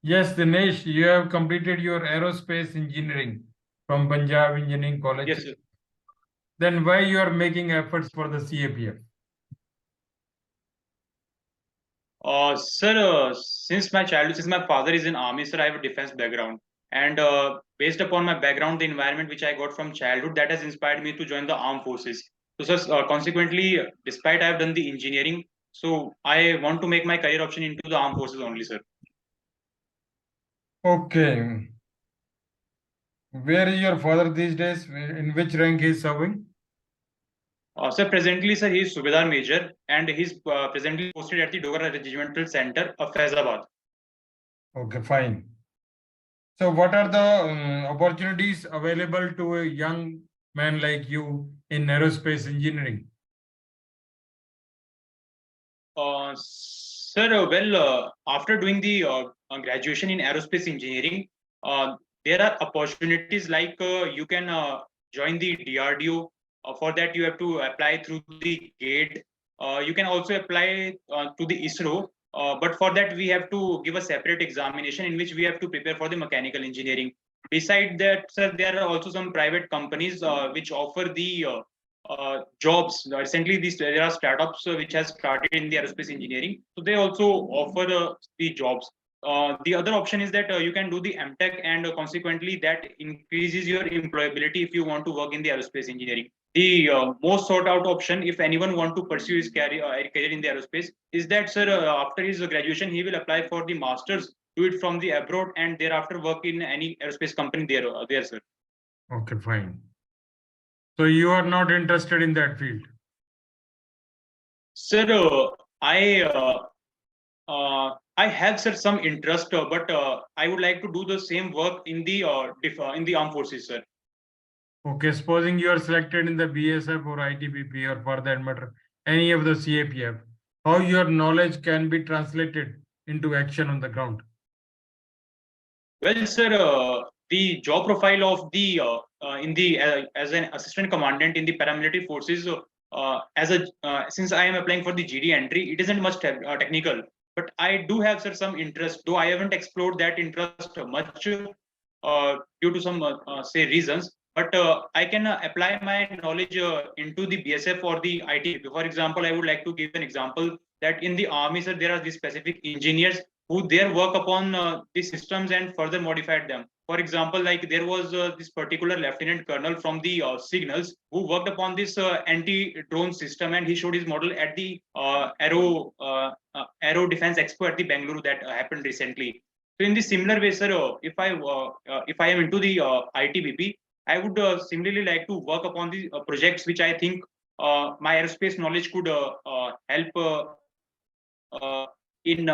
Yes, Dinesh, you have completed your aerospace engineering from Punjab Engineering College. Yes, sir. Then why you are making efforts for the CAPF? Sir, since my childhood, since my father is in army, sir, I have a defense background. And based upon my background, the environment which I got from childhood, that has inspired me to join the armed forces. So, sir, consequently, despite I have done the engineering, so I want to make my career option into the armed forces only, sir. Okay. Where is your father these days? In which rank he is serving? Sir, presently, sir, he is Subedar Major and he's presently posted at the Dogra Regimental Center of Faizabad. Okay, fine. So what are the opportunities available to a young man like you in aerospace engineering? Sir, after doing the graduation in aerospace engineering, there are opportunities like you can join the DRDO. For that, you have to apply through the GATE. You can also apply to the ISRO. But for that, we have to give a separate examination in which we have to prepare for the mechanical engineering. Beside that, sir, there are also some private companies which offer the jobs. Recently, there are startups which has started in the aerospace engineering, so they also offer the jobs. The other option is that you can do the MTech, and consequently, that increases your employability if you want to work in the aerospace engineering. The most sought out option, if anyone want to pursue his career in the aerospace, is that, sir, after his graduation, he will apply for the masters, do it from the abroad, and thereafter work in any aerospace company there, sir. Okay, fine. So you are not interested in that field? Sir, I have, sir, some interest, but I would like to do the same work in the armed forces, sir. Okay, supposing you are selected in the BSF or ITBP or for that matter, any of the CAPF, how your knowledge can be translated into action on the ground? Well, sir, the job profile of the in the as an assistant commandant in the paramilitary forces, as a since I am applying for the GD entry, it isn't much technical, but I do have, sir, some interest, though I haven't explored that interest much due to some say reasons. But I can apply my knowledge into the BSF or the IT. For example, I would like to give an example that in the army, sir, there are these specific engineers who there work upon the systems and further modified them. For example, like there was this particular lieutenant colonel from the signals who worked upon this anti-drone system, and he showed his model at the Aero Defense Expo at the Bangalore that happened recently. So in the similar way, sir, if I am into the ITBP, I would similarly like to work upon the projects which I think my aerospace knowledge could help in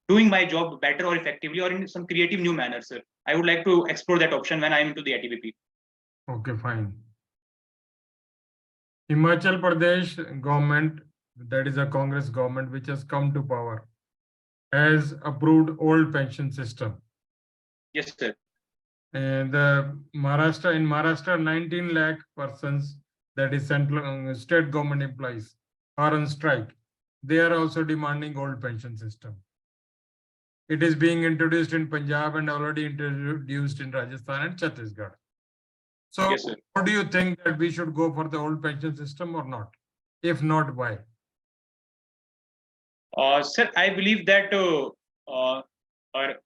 doing my job better or effectively or in some creative new manner, sir. I would like to explore that option when I am into the ITBP. Okay, fine. Himachal Pradesh government, that is a Congress government which has come to power, has approved old pension system. Yes, sir. And the Maharashtra, 19 lakh persons, that is central state government employees, are on strike. They are also demanding old pension system. It is being introduced in Punjab and already introduced in Rajasthan and Chhattisgarh. So Yes, sir. what do you think, that we should go for the old pension system or not? If not, why? Sir, I believe that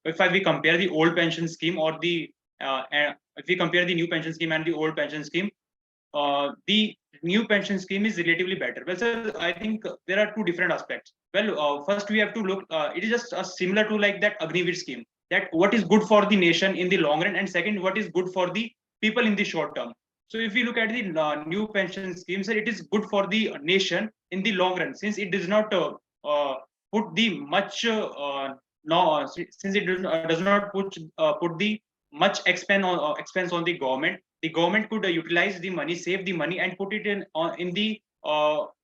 if we compare the old pension scheme or the if we compare the new pension scheme and the old pension scheme, the new pension scheme is relatively better. Well, sir, I think there are two different aspects. Well, first we have to look. It is just similar to like that Agniveer scheme. That what is good for the nation in the long run, and second, what is good for the people in the short term. So if we look at the new pension scheme, sir, it is good for the nation in the long run, since it does not put the much no since it does not put the much expense on the government could utilize the money, save the money, and put it in the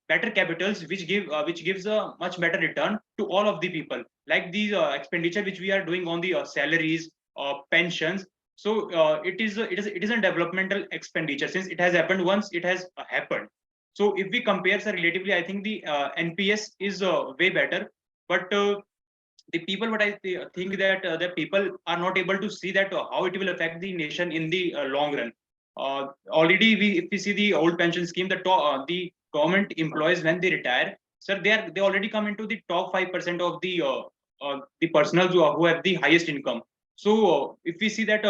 better capitals, which gives a much better return to all of the people. Like the expenditure which we are doing on the salaries, pensions. So it is a developmental expenditure. Since it has happened once, it has happened. So if we compare, sir, relatively, I think the NPS is way better. But the people, what I think that the people are not able to see that how it will affect the nation in the long run. Already, if we see the old pension scheme, the government employees when they retire, sir, they already come into the top 5% of the personals who have the highest income. So if we see that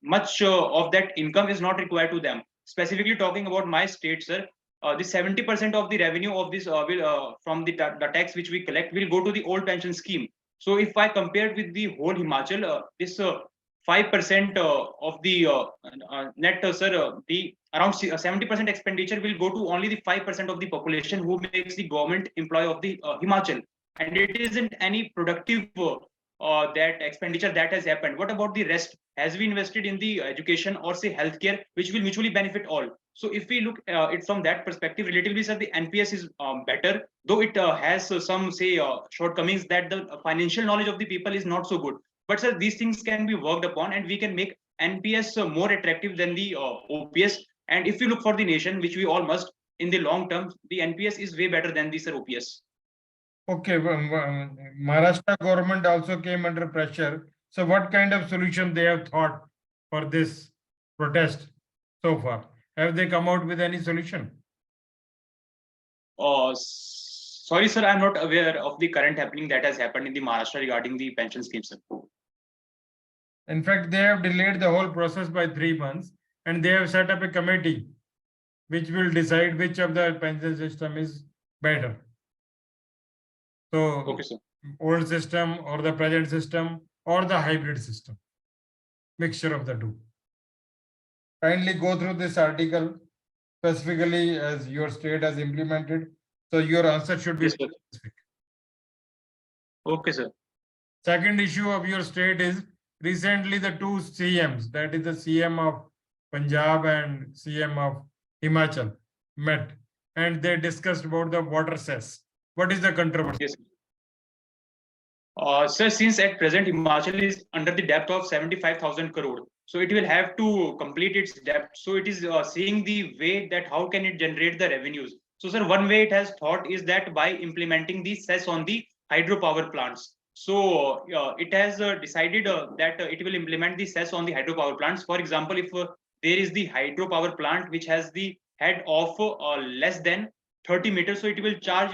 much of that income is not required to them. Specifically talking about my state, sir, the 70% of the revenue of this will from the tax which we collect will go to the old pension scheme. So if I compare with the whole Himachal, this 5% of the net, sir, the around 70% expenditure will go to only the 5% of the population who makes the government employee of the Himachal, and it isn't any productive that expenditure that has happened. What about the rest? Has we invested in the education or say healthcare, which will mutually benefit all? So if we look it from that perspective, relatively, sir, the NPS is better, though it has some say shortcomings that the financial knowledge of the people is not so good. But sir, these things can be worked upon, and we can make NPS more attractive than the OPS. And if you look for the nation, which we all must, in the long term, the NPS is way better than the sir OPS. Okay, Maharashtra government also came under pressure. So what kind of solution they have thought for this protest so far? Have they come out with any solution? Sorry, sir, I'm not aware of the current happening that has happened in the Maharashtra regarding the pension scheme, sir. In fact, they have delayed the whole process by 3 months, and they have set up a committee which will decide which of the pension system is better. So, Okay, sir. old system or the present system or the hybrid system, mixture of the two. Kindly go through this article specifically as your state has implemented. So your answer should be Yes, sir. specific. Okay, sir. Second issue of your state is recently the two CMs, that is the CM of Punjab and CM of Himachal, met and they discussed about the water cess. What is the controversy? Yes. Sir, since at present Himachal is under the debt of 75,000 crore, so it will have to complete its debt. So it is seeing the way that how can it generate the revenues. So sir, one way it has thought is that by implementing the cess on the hydropower plants. So it has decided that it will implement the cess on the hydropower plants. For example, if there is the hydropower plant which has the head of less than 30 meters, so it will charge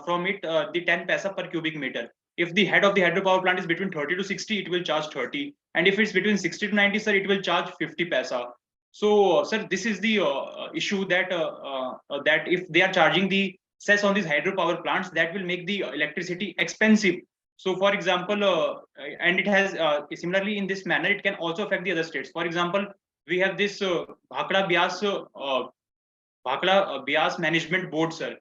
from it the 10 paisa per cubic meter. If the head of the hydropower plant is between 30 to 60, it will charge 30. And if it's between 60 to 90, sir, it will charge 50 paisa. So, sir, this is the issue that that if they are charging the cess on these hydropower plants, that will make the electricity expensive. So, for example, and it has similarly in this manner, it can also affect the other states. For example, we have this Bhakra Bias Management Board, sir,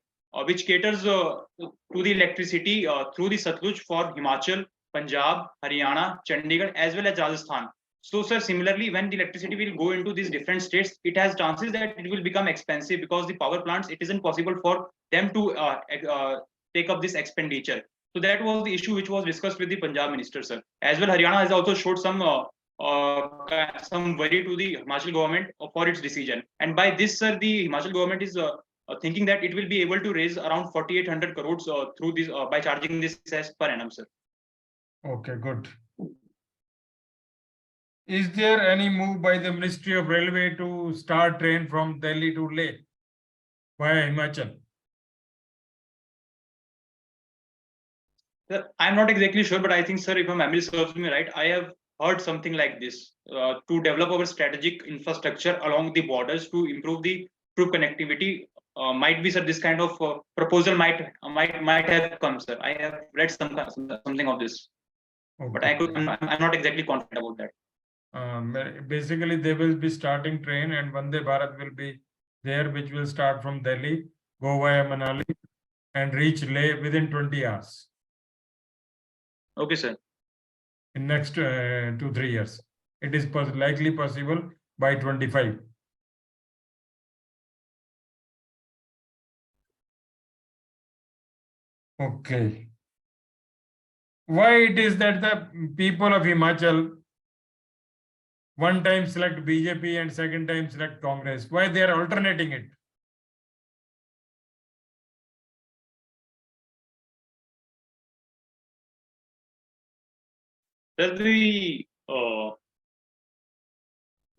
which caters to the electricity through the Satluj for Himachal, Punjab, Haryana, Chandigarh, as well as Rajasthan. So, sir, similarly, when the electricity will go into these different states, it has chances that it will become expensive because the power plants, it isn't possible for them to take up this expenditure. So that was the issue which was discussed with the Punjab minister, sir. As well, Haryana has also showed some worry to the Himachal government for its decision. And by this, sir, the Himachal government is thinking that it will be able to raise around 4,800 crores through this by charging this cess per annum, sir. Okay, good. Is there any move by the Ministry of Railway to start train from Delhi to Leh via Himachal? Sir, I'm not exactly sure, but I think, sir, if my memory serves me right, I have heard something like this to develop our strategic infrastructure along the borders to improve the troop connectivity. Might be, sir, this kind of proposal might have come, sir. I have read something of this, but I'm not exactly confident about that. Basically, they will be starting train and Vande Bharat will be there, which will start from Delhi, go via Manali and reach Leh within 20 hours. Okay, sir. In next 2-3 years. It is likely possible by 25. Okay. Why it is that the people of Himachal one time select BJP and second time select Congress? Why they are alternating it? Sir,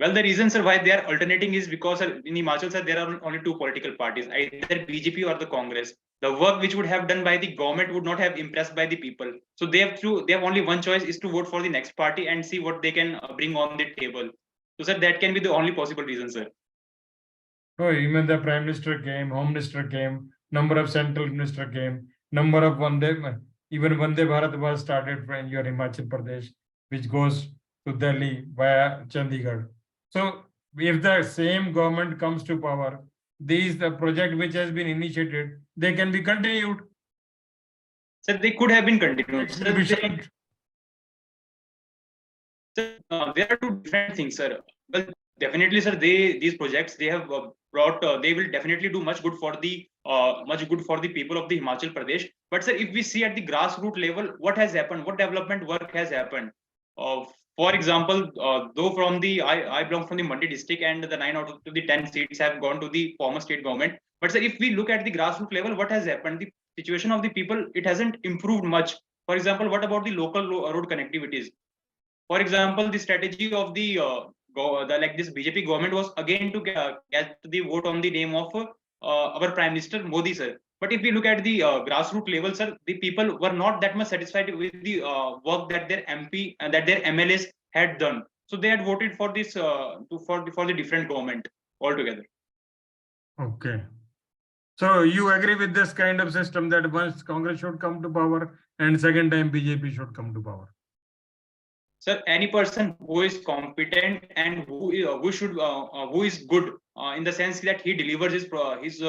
well, the reason, sir, why they are alternating is because, sir, in Himachal, sir, there are only two political parties, either BJP or the Congress. The work which would have done by the government would not have impressed by the people. So they have only one choice, is to vote for the next party and see what they can bring on the table. So, sir, that can be the only possible reason, sir. Oh, even the Prime Minister came, Home Minister came, number of Central Minister came, number of even Vande Bharat was started from your Himachal Pradesh, which goes to Delhi via Chandigarh. So if the same government comes to power, the project which has been initiated, they can be continued. Sir, they could have been continued. Sir, there are two different things, sir. Well, definitely, sir, these projects they have brought, they will definitely do much good for the people of the Himachal Pradesh. But, sir, if we see at the grassroots level, what has happened, what development work has happened. For example, though from the I belong from the Mandi district, and the 9 out of the 10 seats have gone to the former state government. But, sir, if we look at the grassroots level, what has happened? The situation of the people, it hasn't improved much. For example, what about the local road connectivities? For example, the strategy of the this BJP government was again to get the vote on the name of our Prime Minister Modi, sir. But if we look at the grassroots level, sir, the people were not that much satisfied with the work that their MP and that their MLAs had done. So they had voted for this for the different government altogether. Okay. So you agree with this kind of system that once Congress should come to power and second time BJP should come to power? Sir, any person who is competent and who is good in the sense that he delivers his promises,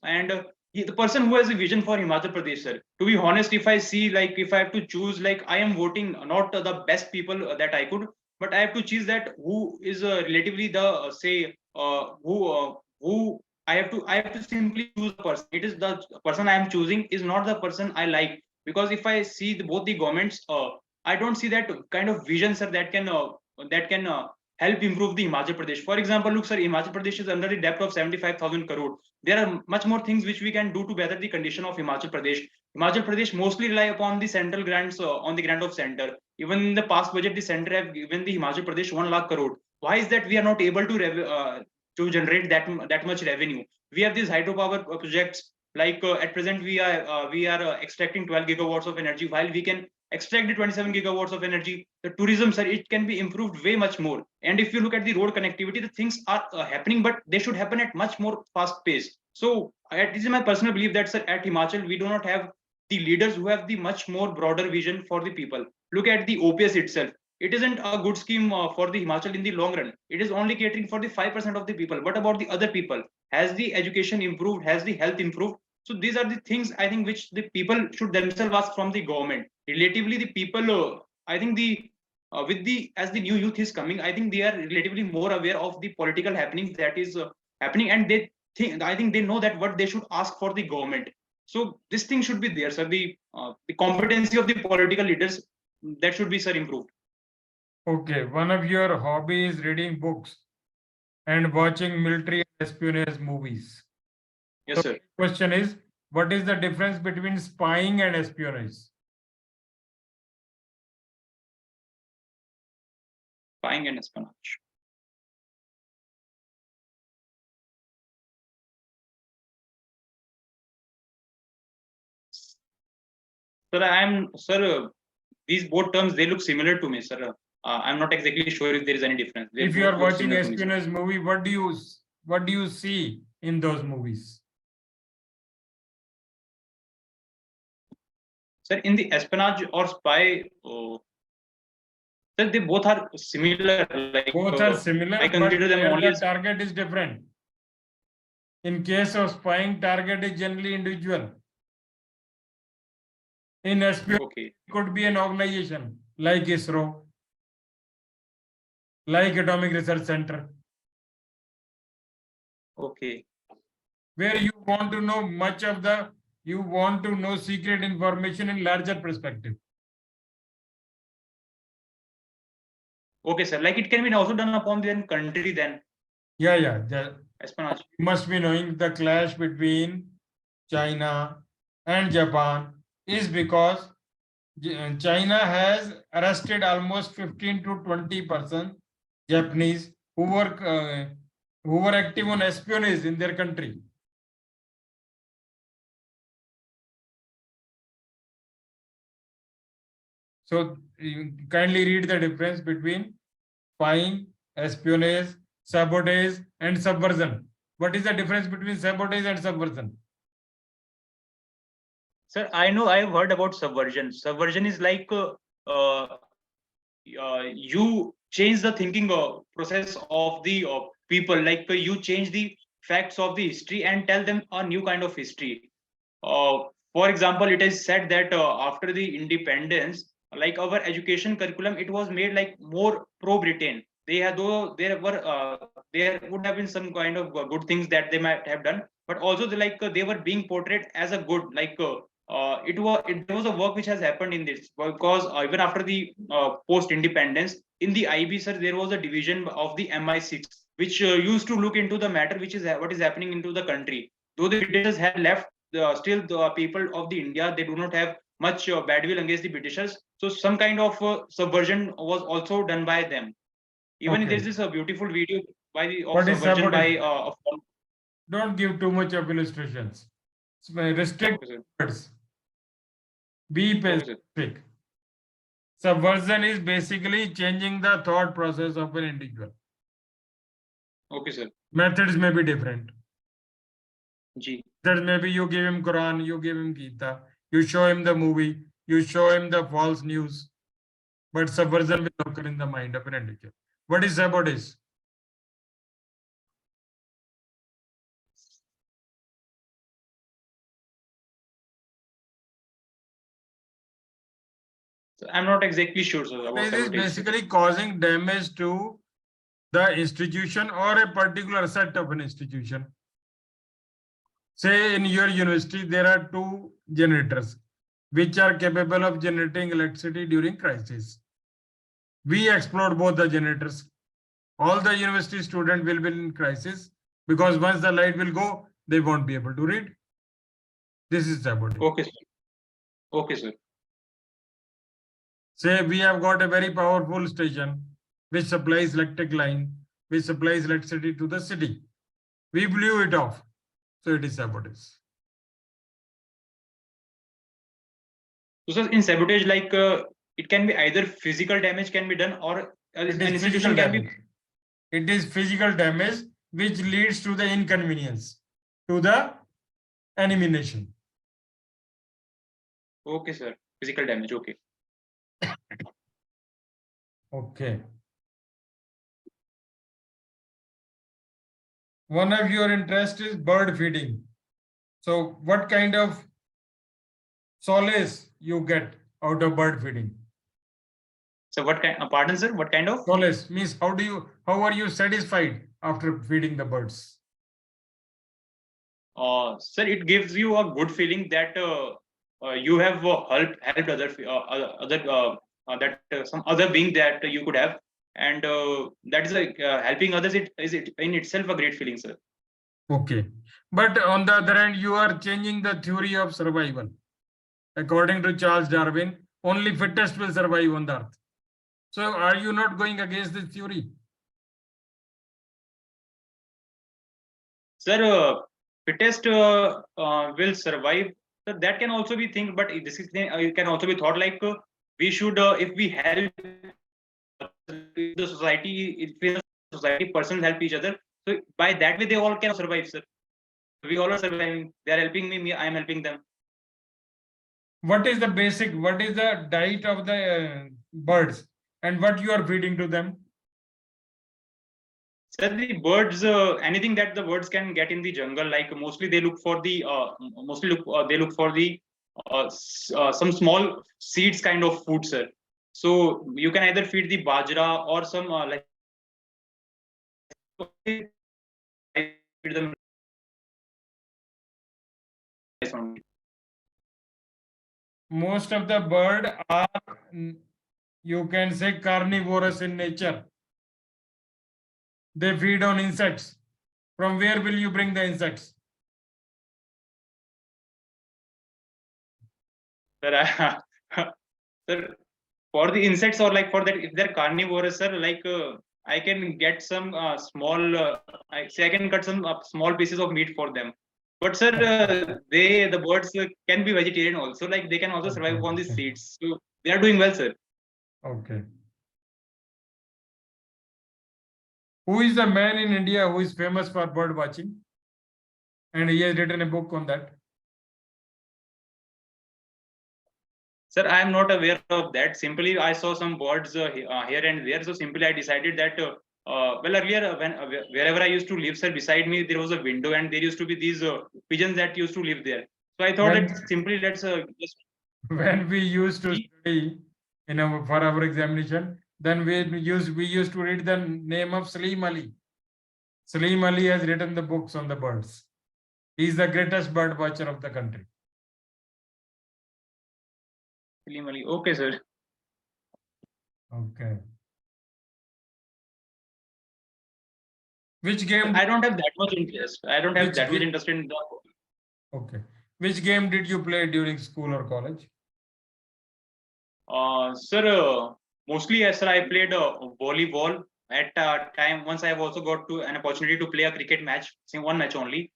and the person who has a vision for Himachal Pradesh, sir. To be honest, if I see, like, if I have to choose, like, I am voting not the best people that I could, but I have to choose that who is relatively the who I have to simply choose a person. It is the person I am choosing is not the person I like, because if I see both the governments, I don't see that kind of vision, sir, that can help improve the Himachal Pradesh. For example, look, sir, Himachal Pradesh is under the debt of 75,000 crore. There are much more things which we can do to better the condition of Himachal Pradesh. Himachal Pradesh mostly rely upon the central grants, on the grant of center. Even in the past budget, the center have given the Himachal Pradesh 1 lakh crore. Why is that we are not able to generate that much revenue? We have these hydropower projects. Like at present, we are extracting 12 gigawatts of energy, while we can extract the 27 gigawatts of energy. The tourism, sir, it can be improved way much more. And if you look at the road connectivity, the things are happening, but they should happen at much more fast pace. So this is my personal belief that, sir, at Himachal, we do not have the leaders who have the much more broader vision for the people. Look at the OPS itself. It isn't a good scheme for the Himachal in the long run. It is only catering for the 5% of the people. What about the other people? Has the education improved? Has the health improved? So these are the things, I think, which the people should themselves ask from the government. Relatively, the people, I think as the new youth is coming, I think they are relatively more aware of the political happenings that is happening, and I think they know that what they should ask for the government. So this thing should be there, sir. The competency of the political leaders, that should be, sir, improved. Okay, one of your hobbies is reading books and watching military and espionage movies. Yes, so sir. Question is, what is the difference between spying and espionage? Spying and espionage. Sir, these both terms, they look similar to me, sir. I'm not exactly sure if there is any difference. If you are watching espionage movie, what do you see in those movies? Sir, in the espionage or spy, sir, they both are similar. Like, both are similar, I consider them only the target is different. In case of spying, target is generally individual. In espionage, okay. It could be an organization like ISRO, like Atomic Research Center. Okay. Where you want to know secret information in larger perspective. Okay, sir. Like, it can be also done upon the country then. Yeah. Espionage. You must be knowing the clash between China and Japan is because China has arrested almost 15 to 20% Japanese who were active on espionage in their country. So you kindly read the difference between spying, espionage, sabotage, and subversion. What is the difference between sabotage and subversion? Sir, I know I've heard about subversion. Subversion is like you change the thinking process of the people, like you change the facts of the history and tell them a new kind of history. For example, it is said that after the independence, like our education curriculum, it was made like more pro Britain. They had, though there would have been some kind of good things that they might have done, but also they were being portrayed as a good, it was a work which has happened in this, because even after the post independence in the IB, sir, there was a division of the MI6 which used to look into the matter which is what is happening into the country. Though the Britishers had left, still the people of the India, they do not have much bad will against the Britishers. So some kind of subversion was also done by them. Even Okay. there's this beautiful video by the of What is subversion by sabotage? Don't give too much of illustrations. Restrict okay, sir. words. Be Okay, sir. specific. Subversion is basically changing the thought process of an individual. Okay, sir. Methods may be different. G. That maybe you give him Quran, you give him Gita, you show him the movie, you show him the false news, but subversion will occur in the mind of an individual. What is sabotage? So I'm not exactly sure, sir, about It is sabotage. basically causing damage to the institution or a particular set of an institution. Say in your university, there are two generators which are capable of generating electricity during crisis. We explode both the generators. All the university students will be in crisis because once the light will go, they won't be able to read. This is sabotage. Okay, sir. Okay, sir. Say we have got a very powerful station which supplies electric line, which supplies electricity to the city. We blew it off. So it is sabotage. So, sir, in sabotage, it can be either physical damage can be done, or an It is institution physical can be. damage. It is physical damage which leads to the inconvenience to the enemy nation. Okay, sir. Physical damage. Okay. Okay. One of your interest is bird feeding. So what kind of solace you get out of bird feeding? So what kind? Pardon, sir. What kind of Solace means how are you satisfied after feeding the birds? Sir, it gives you a good feeling that you have helped some other being that you could have, and that is like helping others. It in itself a great feeling, sir. Okay. But on the other hand, you are changing the theory of survival. According to Charles Darwin, only fittest will survive on the earth. So are you not going against this theory? Sir, fittest will survive. So that can also be think, but this is it can also be thought like we should if we help the society, if the society persons help each other, so by that way they all can survive, sir. We all are surviving. They are helping me. I am helping them. What is the basic? What is the diet of the birds, and what you are feeding to them? Sir, the birds, anything that the birds can get in the jungle, like mostly they look for the they look for the some small seeds kind of food, sir. So you can either feed the bajra or some feed them rice only. Most of the bird are, you can say, carnivorous in nature. They feed on insects. From where will you bring the insects? Sir, Sir, for the insects or like for that, if they're carnivorous, sir, like I can get some small, I can cut some small pieces of meat for them. But sir, the birds can be vegetarian also. Like they can also survive on the seeds. So they are doing well, sir. Okay. Who is the man in India who is famous for bird watching? And he has written a book on that. Sir, I am not aware of that. Simply, I saw some birds here and there. So simply, I decided that. Well, earlier, when wherever I used to live, sir, beside me there was a window, and there used to be these pigeons that used to live there. So I thought When, that simply let's just when we used to see. study for our examination, then we used to read the name of Salim Ali. Salim Ali has written the books on the birds. He is the greatest bird watcher of the country. Okay, sir. Okay. Which game? I don't have that much interest. I don't have Which that much game? interest in the. Okay. Which game did you play during school or college? Sir, mostly yes, sir. I played volleyball at time. Once I have also got to an opportunity to play a cricket match, one match only.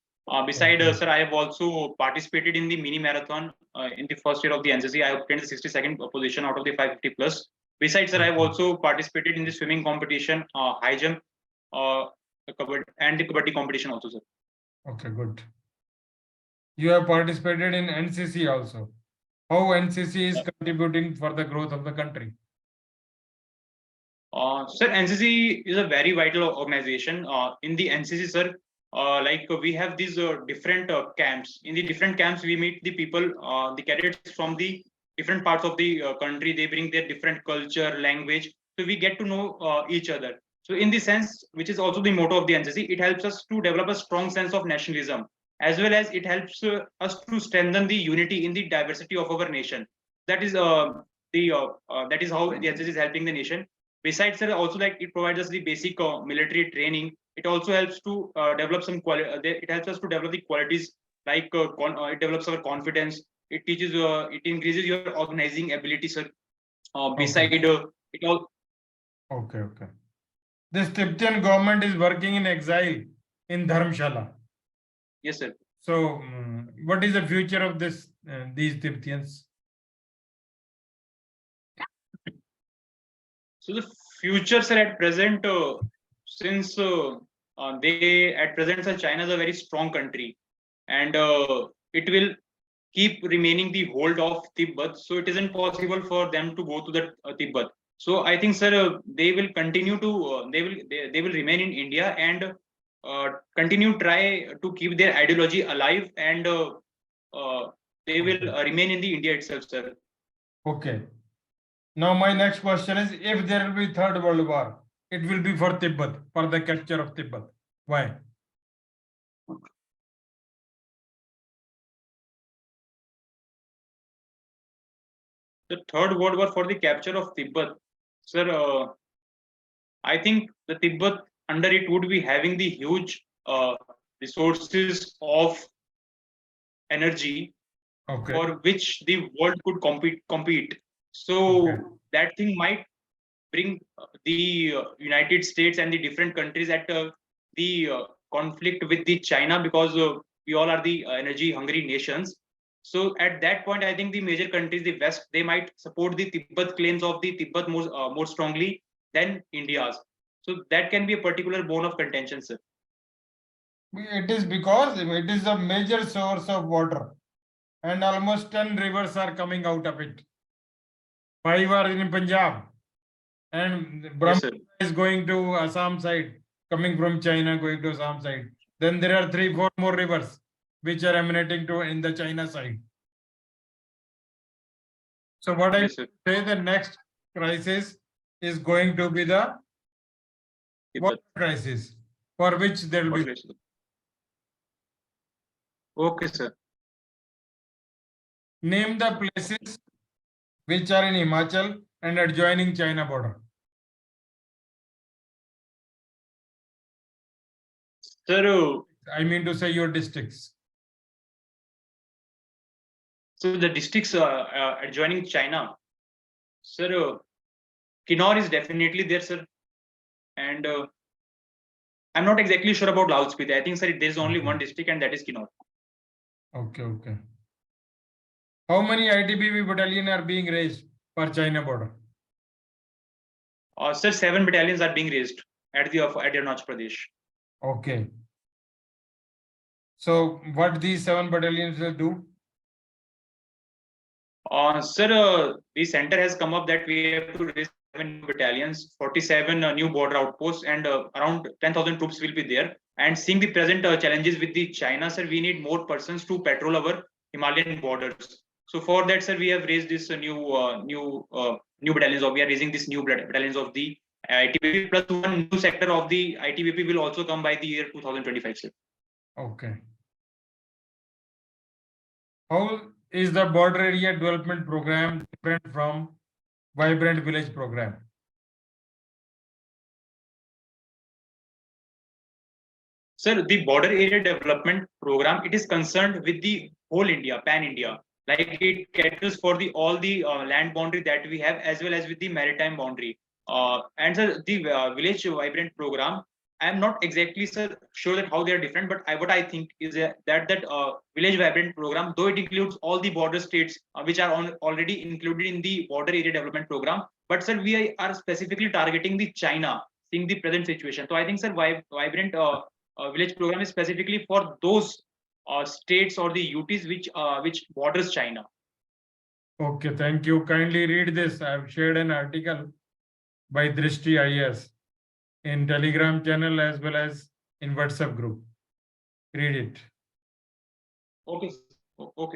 Beside, Okay. sir, I have also participated in the mini marathon in the first year of the NCC. I obtained the 62nd position out of the 550 plus. Besides, sir, I have Okay. also participated in the swimming competition, high jump, the kabaddi competition also, sir. Okay, good. You have participated in NCC also. How NCC is contributing for the growth of the country? Sir, NCC is a very vital organization. In the NCC, sir, like we have these different camps. In the different camps, we meet the people, the cadets from the different parts of the country. They bring their different culture, language. So we get to know each other. So in the sense, which is also the motto of the NCC, it helps us to develop a strong sense of nationalism, as well as it helps us to strengthen the unity in the diversity of our nation. That is that is how the NCC is helping the nation. Besides, sir, also like it provides us the basic military training. It also helps to develop some it helps us to develop the qualities like it develops our confidence. It teaches it increases your organizing ability, sir. Okay. Beside it all. Okay, okay. This Tibetan government is working in exile in Dharamshala. Yes, sir. So, what is the future of these Tibetans? So the future, sir, at present, since they at present, sir, China is a very strong country, and it will keep remaining the hold of Tibet. So it isn't possible for them to go to the Tibet. So I think, sir, they will continue to they will remain in India and continue try to keep their ideology alive, and they will remain in the India itself, sir. Okay. Now my next question is, if there will be third world war, it will be for Tibet, for the capture of Tibet. Why? The third World War for the capture of Tibet, sir. I think the Tibet under it would be having the huge resources of energy Okay. for which the world could compete. So Okay. that thing might bring the United States and the different countries at the conflict with the China, because we all are the energy hungry nations. So at that point, I think the major countries, the West, they might support the Tibet claims of the Tibet more strongly than India's. So that can be a particular bone of contention, sir. It is because it is a major source of water, and almost 10 rivers are coming out of it. 5 are in Punjab, and Yes, Brahma sir. is going to Assam side, coming from China, going to Assam side. Then there are 3, 4 more rivers which are emanating to in the China side. So what I Yes, sir. say, the next crisis is going to be the water Tibet. crisis, for which there will What be. is it? Okay, sir. Name the places which are in Himachal and adjoining China border. Sir, I mean to say your districts. so the districts adjoining China. Sir, Kinnaur is definitely there, sir. And I'm not exactly sure about Laos Spiti. I think, sir, there is only one district, and that is Kinnaur. Okay, okay. How many ITBP battalion are being raised for China border? Sir, 7 battalions are being raised at Arunachal Pradesh. Okay. So what these 7 battalions will do? Sir, the center has come up that we have to raise 7 battalions, 47 new border outposts, and around 10,000 troops will be there. And seeing the present challenges with the China, sir, we need more persons to patrol our Himalayan borders. So for that, sir, we have raised this new battalions, or we are raising this new battalions of the ITBP, plus one new sector of the ITBP will also come by the year 2025, sir. Okay. How is the border area development program different from Vibrant Village program? Sir, the border area development program, it is concerned with the whole India, pan India. Like it caters for the all the land boundary that we have, as well as with the maritime boundary. And sir, the village vibrant program, I'm not exactly, sir, sure that how they are different, but what I think is that village vibrant program, though it includes all the border states which are already included in the border area development program, but sir, we are specifically targeting the China, seeing the present situation. So I think, sir, vibrant village program is specifically for those states or the UTs which borders China. Okay, thank you. Kindly read this. I've shared an article by Drishti IS in Telegram channel as well as in WhatsApp group. Read it. Okay. Okay.